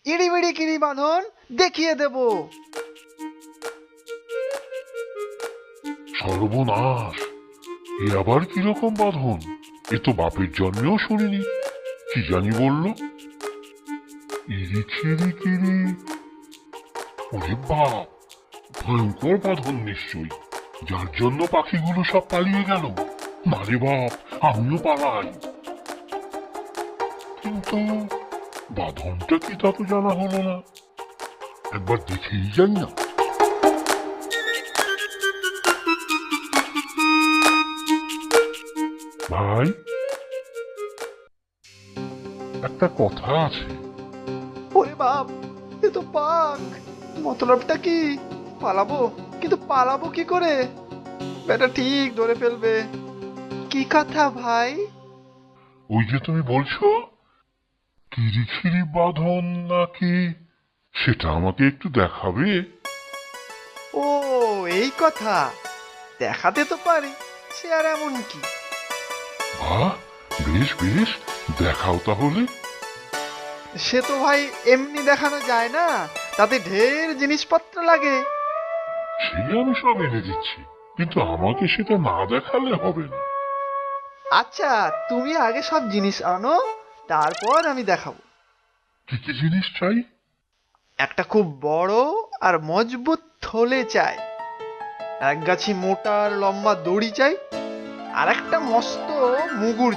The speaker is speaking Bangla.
ইড়িবিড়ি কিরি বাঁধন দেখিয়ে দেব। সর্বনাশ! এ আবার কিরকম বাঁধন? এ তো বাপের জন্মেও শুনিনি। কি জানি বললো? ইরি খিরি কিরি। ওরে বাপ! ভয়ঙ্কর বাঁধন নিশ্চয়ই, যার জন্য পাখিগুলো সব পালিয়ে গেল। মারে বাপ, আমিও পালাই। কিন্তু বাঁধনটা কি তা তো জানা হলো না। একবার দেখেই যাই না। ভাই, একটা কথা আছে। ওরে বাপ, এ তো পাক। মতলবটা কি? পালাবো, কিন্তু পালাবো কি করে? বেটা ঠিক ধরে ফেলবে। কি কথা ভাই? ওই যে তুমি বলছো কিরিখিরি বাঁধন নাকি, সেটা আমাকে একটু দেখাবে? ও, এই কথা। দেখাতে তো পারি, সে আর এমন কি। বাহ, বেশ বেশ, দেখাও তাহলে। সে তো ভাই এমনি দেখানো যায় না, তাতে ঢের জিনিসপত্র লাগে। সে আমি সব এনে দিচ্ছি, কিন্তু আমাকে সেটা না দেখালে হবে না। আচ্ছা, তুমি আগে সব জিনিস আনো, তারপর আমি দেখাবো। কি কি জিনিস চাই? একটা খুব বড় আর মজবুত থলে চাই, এক গাছি মোটা আর লম্বা দড়ি চাই, আর একটা মস্ত মুগুর